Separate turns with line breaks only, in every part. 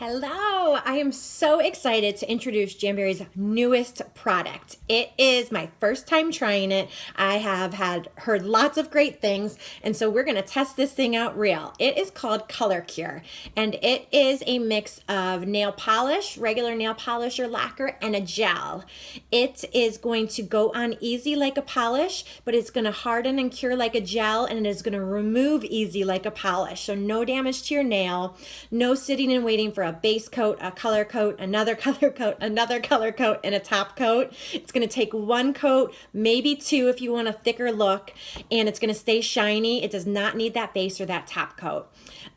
Hello, I am so excited to introduce Jamberry's newest product. It is my first time trying it. I have heard lots of great things, and so we're gonna test this thing out real. It is called Color Cure, and it is a mix of nail polish, regular nail polish or lacquer, and a gel. It is going to go on easy like a polish, but it's gonna harden and cure like a gel, and it is gonna remove easy like a polish. So no damage to your nail, no sitting and waiting for a base coat, a color coat, another color coat, another color coat, and a top coat. It's going to take one coat, maybe two if you want a thicker look, and it's going to stay shiny. It does not need that base or that top coat.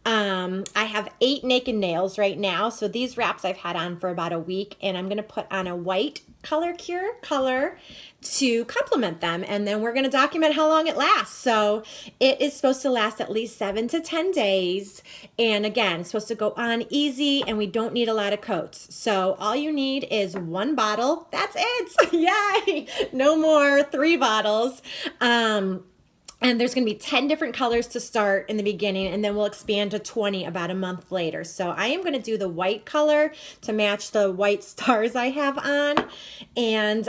I have 8 naked nails right now, so these wraps I've had on for about a week, and I'm going to put on a white Color Cure color to complement them, and then we're going to document how long it lasts. So it is supposed to last at least 7 to 10 days, and again, it's supposed to go on easy, and we don't need a lot of coats. So all you need is 1 bottle. That's it. Yay! No more 3 bottles. And there's going to be 10 different colors to start in the beginning, and then we'll expand to 20 about a month later. So I am going to do the white color to match the white stars I have on. And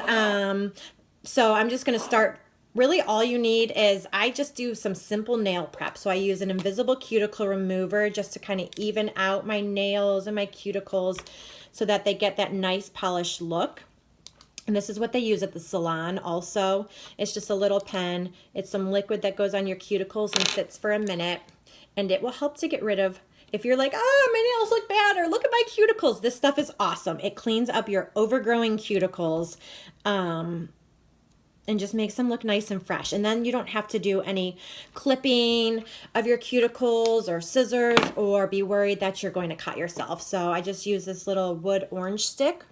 so I'm just going to start. Really all you need is, I just do some simple nail prep. So I use an invisible cuticle remover just to kind of even out my nails and my cuticles so that they get that nice polished look. And this is what they use at the salon also. It's just a little pen. It's some liquid that goes on your cuticles and sits for a minute. And it will help to get rid of, if you're like, oh, my nails look bad, or look at my cuticles, this stuff is awesome. It cleans up your overgrowing cuticles and just makes them look nice and fresh. And then you don't have to do any clipping of your cuticles or scissors or be worried that you're going to cut yourself. So I just use this little wood orange stick,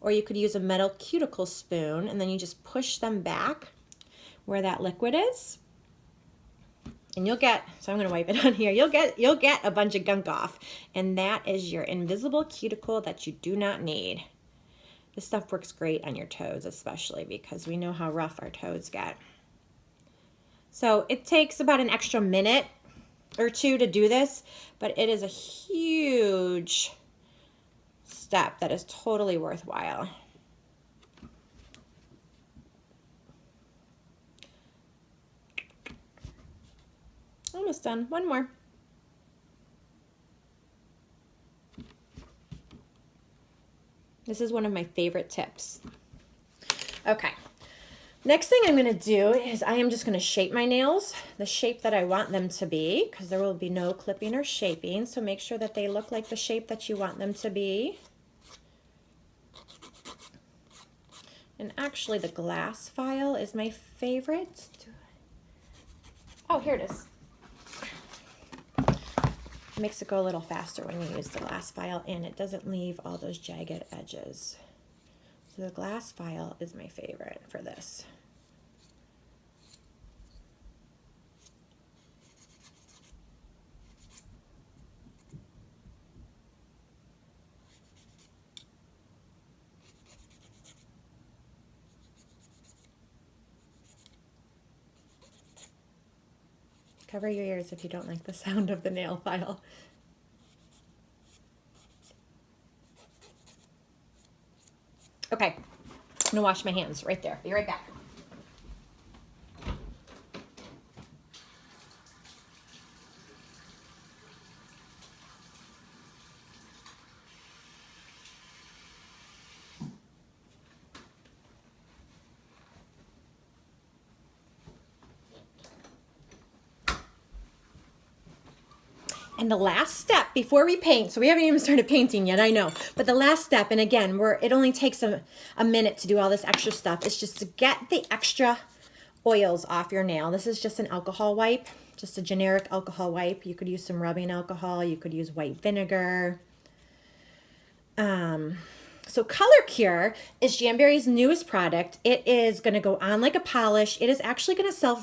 or you could use a metal cuticle spoon, and then you just push them back where that liquid is. And you'll get, so I'm gonna wipe it on here, you'll get a bunch of gunk off. And that is your invisible cuticle that you do not need. This stuff works great on your toes, especially because we know how rough our toes get. So it takes about an extra minute or 2 to do this, but it is a huge step that is totally worthwhile. Almost done. One more. This is one of my favorite tips. Okay. Next thing I'm going to do is I am just going to shape my nails the shape that I want them to be, because there will be no clipping or shaping. So make sure that they look like the shape that you want them to be. And actually the glass file is my favorite. Oh, here it is. It makes it go a little faster when you use the glass file, and it doesn't leave all those jagged edges. So the glass file is my favorite for this. Cover your ears if you don't like the sound of the nail file. Okay, I'm gonna wash my hands right there. Be right back. And the last step before we paint, so we haven't even started painting yet, I know, but the last step, and again, it only takes a minute to do all this extra stuff, is just to get the extra oils off your nail. This is just an alcohol wipe, just a generic alcohol wipe. You could use some rubbing alcohol, you could use white vinegar. So Color Cure is Jamberry's newest product. It is going to go on like a polish. It is actually going to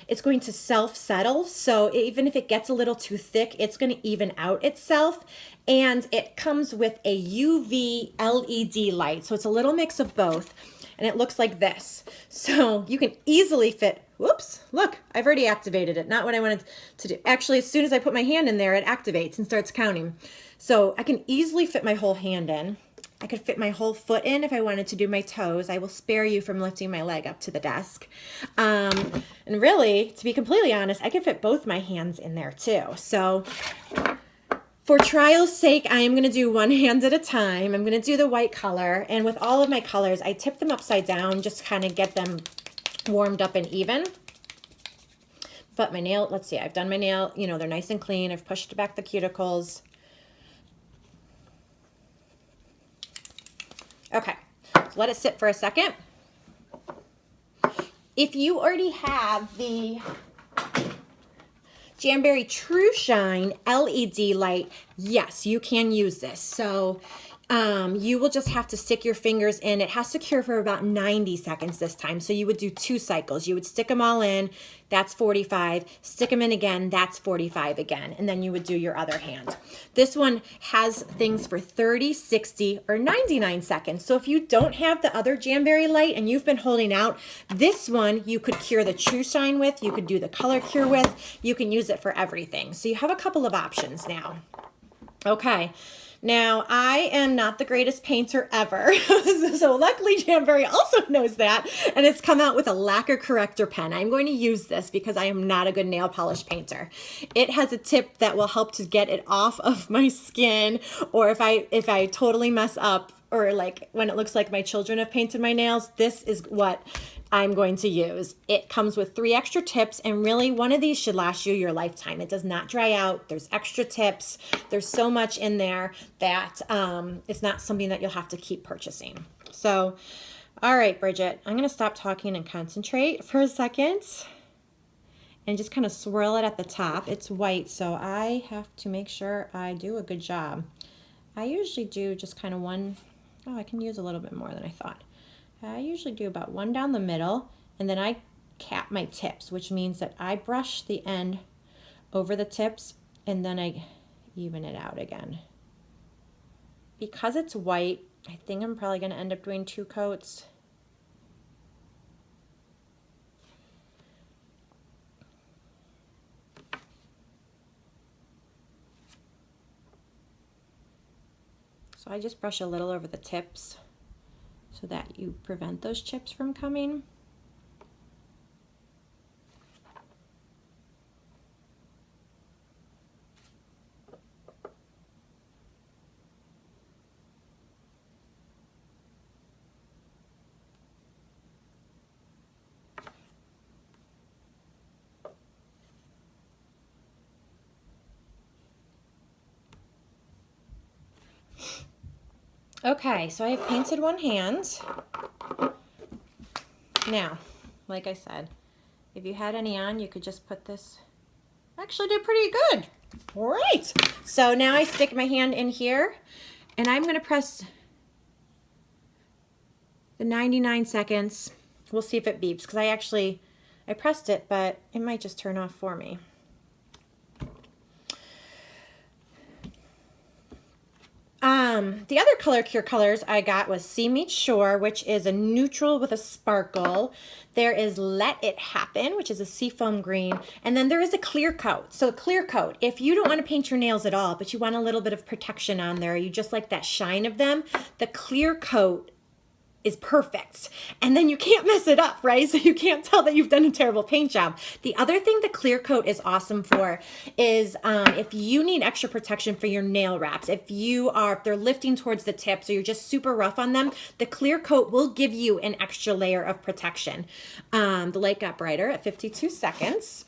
it's going to self-settle, so even if it gets a little too thick, it's going to even out itself. And it comes with a UV LED light, so it's a little mix of both. and it looks like this. So you can easily fit, whoops, look, I've already activated it. Not what I wanted to do. Actually, as soon as I put my hand in there, it activates and starts counting. So I can easily fit my whole hand in. I could fit my whole foot in if I wanted to do my toes. I will spare you from lifting my leg up to the desk. And really, to be completely honest, I could fit both my hands in there too. So for trial's sake, I am going to do one hand at a time. I'm going to do the white color. And with all of my colors, I tip them upside down just to kind of get them warmed up and even. But my nail, let's see, I've done my nail. You know, they're nice and clean. I've pushed back the cuticles. Okay, so let it sit for a second. If you already have the Jamberry True Shine LED light, yes, you can use this. So you will just have to stick your fingers in. It has to cure for about 90 seconds this time. So you would do 2 cycles. You would stick them all in, that's 45. Stick them in again, that's 45 again. And then you would do your other hand. This one has things for 30, 60, or 99 seconds. So if you don't have the other Jamberry light and you've been holding out, this one you could cure the True Shine with, you could do the color cure with, you can use it for everything. So you have a couple of options now. Okay. Now, I am not the greatest painter ever, so luckily Jamberry also knows that, and it's come out with a lacquer corrector pen. I'm going to use this because I am not a good nail polish painter. It has a tip that will help to get it off of my skin, or if I totally mess up, or like when it looks like my children have painted my nails, this is what I'm going to use. It comes with 3 extra tips, and really one of these should last you your lifetime. It does not dry out. There's extra tips. There's so much in there that it's not something that you'll have to keep purchasing. So, all right, Bridget, I'm going to stop talking and concentrate for a second and just kind of swirl it at the top. It's white, so I have to make sure I do a good job. I usually do just kind of one. Oh, I can use a little bit more than I thought. I usually do about 1 down the middle, and then I cap my tips, which means that I brush the end over the tips, and then I even it out again. Because it's white, I think I'm probably going to end up doing 2 coats. So I just brush a little over the tips so that you prevent those chips from coming. Okay, so I have painted one hand. Now, like I said, if you had any on, you could just put this. Actually did pretty good. All right. So now I stick my hand in here, and I'm going to press the 99 seconds. We'll see if it beeps, because I pressed it, but it might just turn off for me. The other color cure colors I got was Sea Meets Shore, which is a neutral with a sparkle. There is Let It Happen, which is a seafoam green. And then there is a clear coat. So clear coat, if you don't want to paint your nails at all, but you want a little bit of protection on there, you just like that shine of them, the clear coat is perfect. And then you can't mess it up, right? So you can't tell that you've done a terrible paint job. The other thing the clear coat is awesome for is if you need extra protection for your nail wraps, if they're lifting towards the tips or you're just super rough on them, the clear coat will give you an extra layer of protection. The light got brighter at 52 seconds.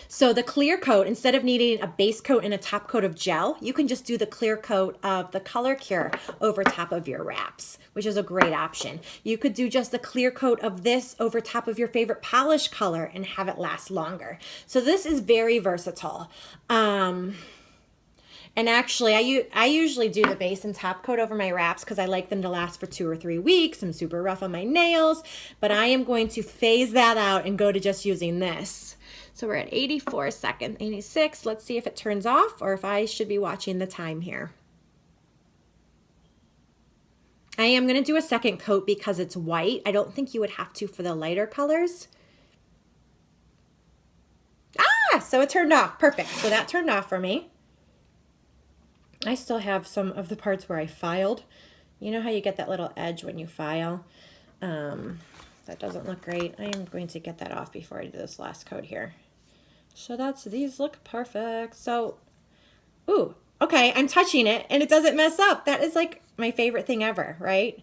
So the clear coat, instead of needing a base coat and a top coat of gel, you can just do the clear coat of the color cure over top of your wraps, which is a great option. You could do just the clear coat of this over top of your favorite polish color and have it last longer. So this is very versatile. And actually, I usually do the base and top coat over my wraps because I like them to last for 2 or 3 weeks. I'm super rough on my nails, but I am going to phase that out and go to just using this. So we're at 84 seconds, 86. Let's see if it turns off or if I should be watching the time here. I am going to do a second coat because it's white. I don't think you would have to for the lighter colors. Ah, so it turned off. Perfect. So that turned off for me. I still have some of the parts where I filed. You know how you get that little edge when you file? That doesn't look great. I am going to get that off before I do this last coat here. So these look perfect. So, ooh, okay, I'm touching it and it doesn't mess up. That is like my favorite thing ever, right?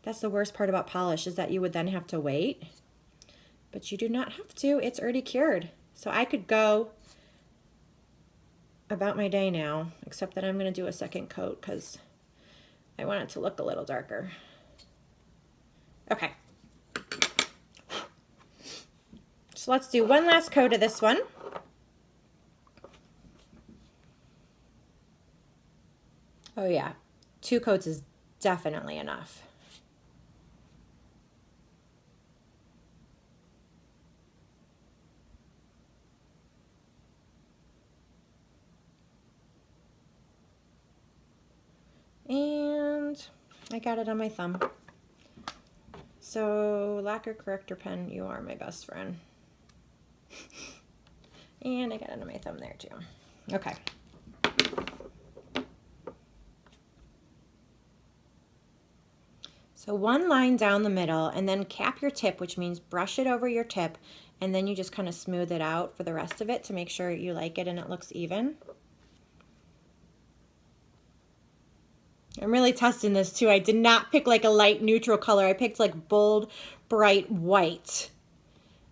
That's the worst part about polish, is that you would then have to wait. But you do not have to. It's already cured. So I could go about my day now, except that I'm going to do a second coat because I want it to look a little darker. Okay. So let's do one last coat of this one. Oh yeah, 2 coats is definitely enough. And I got it on my thumb. So Lacquer corrector pen, you are my best friend. And I got it on my thumb there too. Okay. So one line down the middle, and then cap your tip, which means brush it over your tip, and then you just kind of smooth it out for the rest of it to make sure you like it and it looks even. I'm really testing this too. I did not pick like a light neutral color. I picked like bold, bright white.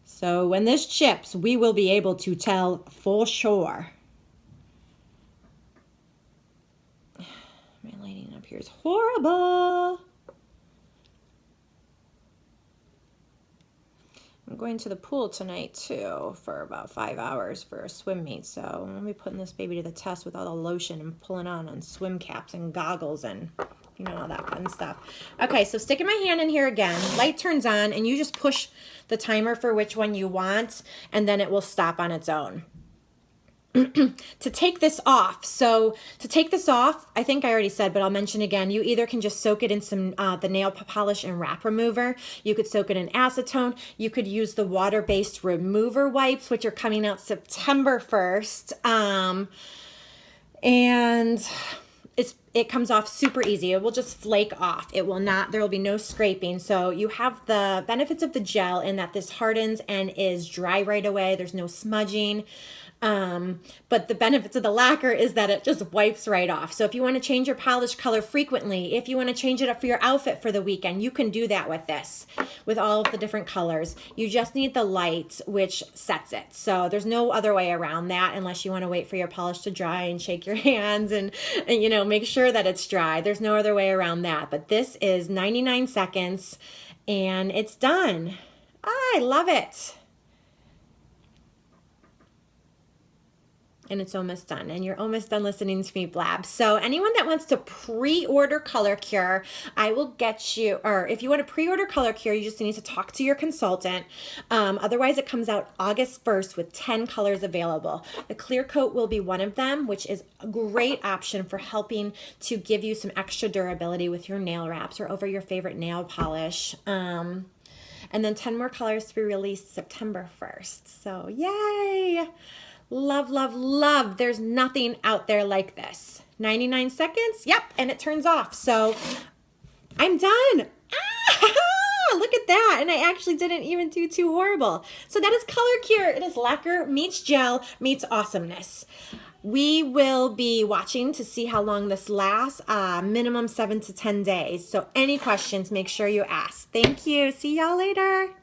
So when this chips, we will be able to tell for sure. My lighting up here is horrible. I'm going to the pool tonight too for about 5 hours for a swim meet. So I'm gonna be putting this baby to the test with all the lotion and pulling on swim caps and goggles and you know, all that fun stuff. Okay, so sticking my hand in here again, light turns on and you just push the timer for which one you want and then it will stop on its own. To take this off, I think I already said, but I'll mention again, you either can just soak it in some the nail polish and wrap remover. You could soak it in acetone. You could use the water-based remover wipes, which are coming out September 1st. And it comes off super easy. It will just flake off. It will not, there will be no scraping. So you have the benefits of the gel in that this hardens and is dry right away. There's no smudging. But the benefits of the lacquer is that it just wipes right off. So if you want to change your polish color frequently, if you want to change it up for your outfit for the weekend, you can do that with this, with all of the different colors. You just need the light, which sets it. So there's no other way around that unless you want to wait for your polish to dry and shake your hands and you know, make sure that it's dry. There's no other way around that. But this is 99 seconds and it's done. I love it. And it's almost done, and you're almost done listening to me blab. So anyone that wants to pre-order Color Cure, I will get you, or if you want to pre-order Color Cure, you just need to talk to your consultant. Otherwise, it comes out August 1st with 10 colors available. The clear coat will be one of them, which is a great option for helping to give you some extra durability with your nail wraps or over your favorite nail polish. And then 10 more colors to be released September 1st. So yay! Love, love, love. There's nothing out there like this. 99 seconds. Yep. And it turns off. So I'm done. Ah, look at that. And I actually didn't even do too horrible. So that is Color Cure. It is lacquer meets gel meets awesomeness. We will be watching to see how long this lasts, minimum 7 to 10 days. So any questions, make sure you ask. Thank you. See y'all later.